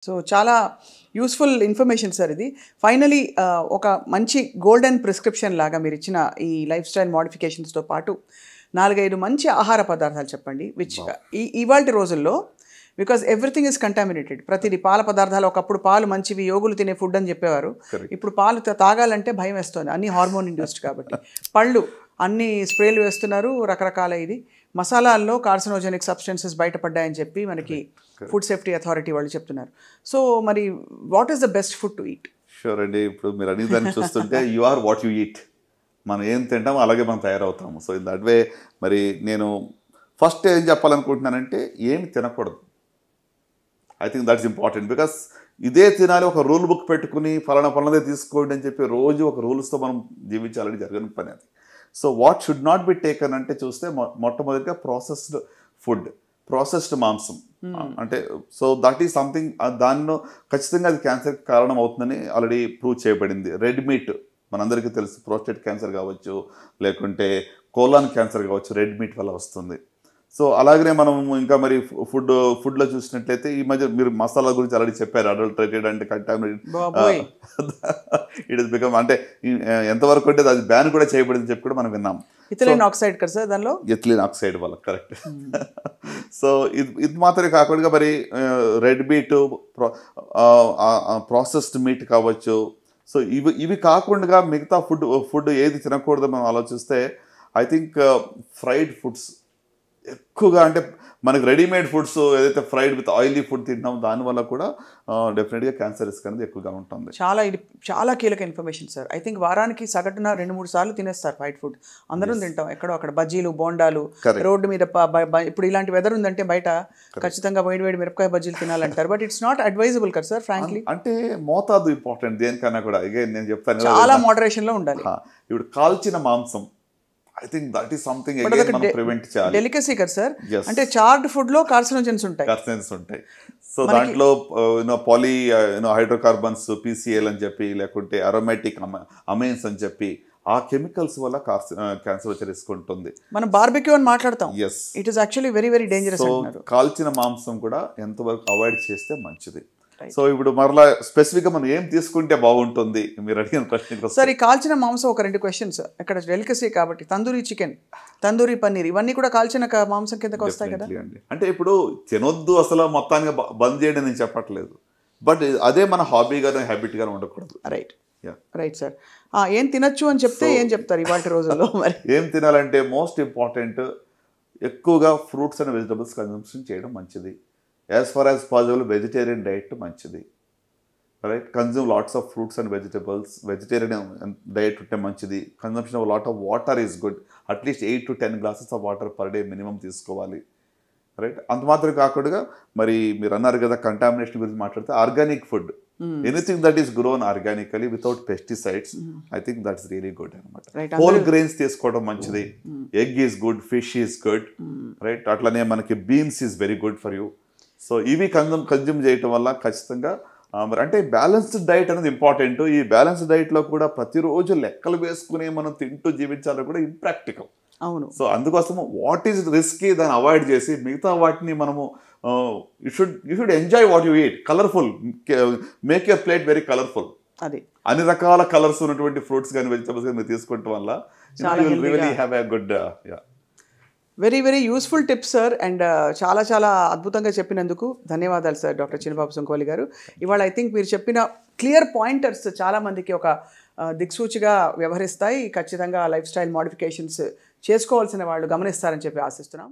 So చాలా useful information sir ఇది. Finally ఒక మంచి గోల్డెన్ ప్రిస్క్రిప్షన్ లాగా మీరు ఇచ్చిన ఈ లైఫ్ స్టైల్ మోడిఫికేషన్స్తో పాటు 4-5 మంచి ఆహార పదార్థాలు చెప్పండి విచ్ ఇవాల్టి రోజుల్లో బికాజ్ ఎవ్రీథింగ్ ఇస్ కంటామినేటెడ్. ప్రతిదీ పాల పదార్థాలు, ఒకప్పుడు పాలు మంచివి యోగులు తినే ఫుడ్ అని చెప్పేవారు. ఇప్పుడు పాలు తాగాలంటే భయం వేస్తుంది, అన్ని హార్మోన్ ఇండ్యూస్డ్ కాబట్టి. పళ్ళు అన్ని స్ప్రేలు వేస్తున్నారు, రకరకాల ఇది మసాలాల్లో కార్సినోజెనిక్ సబ్స్టెన్సెస్ బయటపడ్డాయని చెప్పి మనకి ఫుడ్ సేఫ్టీ అథారిటీ వాళ్ళు చెప్తున్నారు. సో మరి what is the best food to eat? Sure అండి. ఇప్పుడు మీరు అడిగిన దాన్ని చూస్తుంటే you are what you eat. మనం ఏం తింటామో అలాగే మనం తయారవుతాము. సో ఇన్ దట్ వే మరి నేను ఫస్ట్ ఏం చెప్పాలనుకుంటున్నానంటే ఏమి తినకూడదు. I think that's important. Because ఇదే తినాలి, ఒక రూల్ బుక్ పెట్టుకుని ఫలానాదే తీసుకోండి అని చెప్పి రోజు ఒక రూల్స్తో మనం జీవించాలని జరగని పని అది. So what should not be taken అంటే చూస్తే మొట్టమొదటిగా ప్రాసెస్డ్ ఫుడ్, ప్రాసెస్డ్ మాంసం అంటే సో దట్ ఈస్ సంథింగ్, దానిలో ఖచ్చితంగా అది క్యాన్సర్కి కారణం అవుతుందని ఆల్రెడీ ప్రూవ్ చేయబడింది. రెడ్ మీట్ మనందరికీ తెలుసు, ప్రోస్టేట్ క్యాన్సర్ కావచ్చు, లేకుంటే కోలాన్ క్యాన్సర్ కావచ్చు, రెడ్ మీట్ వల్ల వస్తుంది. సో అలాగనే మనం ఇంకా మరి ఫుడ్లో చూసినట్లయితే ఈ మధ్య మీరు మసాలా గురించి ఆల్రెడీ చెప్పారు, అడల్టరేటెడ్ అంటే కంటామినేటెడ్ ఇట్ ఇస్ బికమ్, అంటే ఎంతవరకు అంటే అది బ్యాన్ కూడా చేయబడింది చెప్పి కూడా మనం విన్నాం. ఇథిలీన్ ఆక్సైడ్ కదా సార్ దానిలో, ఇథిలీన్ ఆక్సైడ్ వల్ల, కరెక్ట్. సో ఇది మాత్రమే కాకుండా మరి రెడ్ మీట్, ప్రాసెస్డ్ మీట్ కావచ్చు. సో ఇవి కాకుండా మిగతా ఫుడ్ ఏది తినకూడదో మనం ఆలోచిస్తే ఐ థింక్ ఫ్రైడ్ ఫుడ్స్ ఎక్కువగా, అంటే మనకి రెడీమేడ్ ఫుడ్స్ ఏదైతే ఫ్రైడ్ విత్ ఆయిలీ ఫుడ్ తింటామో దానివల్ల కూడా డెఫినెట్గా క్యాన్సర్ రిస్క్ అనేది ఎక్కువగా ఉంటుంది. ఇది చాలా కీలక ఇన్ఫర్మేషన్ సార్. ఐ థింక్ వారానికి సగటున 2-3 సార్లు తినేస్తారు ఫ్రైడ్ ఫుడ్. అందరం తింటాం, ఎక్కడో అక్కడ బజ్జీలు, బోండాలు, రోడ్డు మీద. ఇప్పుడు ఇలాంటి వెదర్ ఉందంటే బయట ఖచ్చితంగా వేడి మిరపకాయ బజ్జీలు తినాలంటారు. బట్ ఇట్స్ నాట్ అడ్వైజబుల్ కదా సార్ ఫ్రాంక్లీ. అంటే మోతాదు ఇంపార్టెంట్ దేనికన్నా కూడా. అగైన్ నేను చెప్తాను, చాలా మోడరేషన్లో ఉండాలి. ఇప్పుడు కాల్చిన మాంసం, I think that is something మనం ప్రివెంట్ చేయాలి. డెలికసీ కదా సార్. అంటే చార్డ్ ఫుడ్ లో కార్సినోజెన్స్ ఉంటాయి. సో దాంట్లో పాలీ హైడ్రోకార్బన్స్, PCL అని చెప్పి, లేకుంటే అరోమాటిక్ అమైన్స్ అని చెప్పి, ఆ కెమికల్స్ వల్ల క్యాన్సర్ వచ్చే రిస్క్ ఉంటుంది. మనం బార్బెక్యూ అని మాట్లాడతాం. Yes, it is actually very very dangerous. కాల్చిన మాంసం కూడా ఎంతవరకు అవాయిడ్ చేస్తే మంచిది. సో ఇప్పుడు మరలా స్పెసిఫిక్గా మనం ఏం తీసుకుంటే బాగుంటుంది మీరు అడిగిన ప్రశ్న సార్. ఈ కాల్చిన మాంసం ఒక 2 క్వశ్చన్స్ ఇక్కడ డెలికసీ కాబట్టి, తందూరి చికెన్, తందూరి పన్నీర్ ఇవన్నీ కూడా కాల్చిన మాంసం కిందకి వస్తాయి కదా. అంటే ఇప్పుడు తినొద్దు అసలు మొత్తానికి బంద్ చేయడం నేను చెప్పట్లేదు, బట్ అదే మన హాబీగానే హ్యాబిట్గానే ఉండకూడదు. Right sir. ఏం తినచ్చు అని చెప్తే ఏం చెప్తారు ఇవాళ రోజుల్లో? మరి ఏం తినాలంటే మోస్ట్ ఇంపార్టెంట్ ఎక్కువగా ఫ్రూట్స్ అండ్ వెజిటబుల్స్ కన్సంప్షన్ చేయడం మంచిది. As far as possible vegetarian diet మంచిది, right. Consume lots of fruits and vegetables. Vegetarian diet ఉంటే మంచిది. Consumption of lot of water is good. At least 8 to 10 glasses of water per day minimum తీసుకోవాలి, right. అంత మాత్రం కాకుండా మరి మీరు అన్నారు కదా కంటామినేషన్ గురించి మాట్లాడితే, organic food, anything that is grown organically without pesticides, I think that's really good అనమాట. హోల్ గ్రెయిన్స్ తీసుకోవడం మంచిది. Egg is good, fish is good, right. అట్లనే మనకి beans is very good for you. So ఇవి consume చేయటం వల్ల ఖచ్చితంగా మరి అంటే బ్యాలెన్స్డ్ డైట్ అనేది ఇంపార్టెంట్. ఈ బ్యాలెన్స్డ్ డైట్లో కూడా ప్రతిరోజు లెక్కలు వేసుకుని మనం తింటూ జీవించాలని కూడా ఇంప్రాక్టికల్. అవును. సో అందుకోసము వాట్ ఈజ్ రిస్కీ దాన్ని అవాయిడ్ చేసి మిగతా వాటిని మనము you should enjoy what you eat. Colourful, make your plate very colourful. అది అన్ని రకాల కలర్స్ ఉన్నటువంటి ఫ్రూట్స్ కానీ వెజిటబుల్స్ కానీ మీరు తీసుకోవటం వల్ల really have a good very very useful tips sir. And చాలా అద్భుతంగా చెప్పినందుకు ధన్యవాదాలు సార్ డాక్టర్ చినబాబు సుంకోలి గారు. ఇవాళ ఐ థింక్ మీరు చెప్పిన క్లియర్ పాయింటర్స్ చాలామందికి ఒక దిక్సూచిగా వ్యవహరిస్తాయి. ఖచ్చితంగా లైఫ్ స్టైల్ మోడిఫికేషన్స్ చేసుకోవాల్సిన వాళ్ళు గమనిస్తారని చెప్పి ఆశిస్తున్నాం.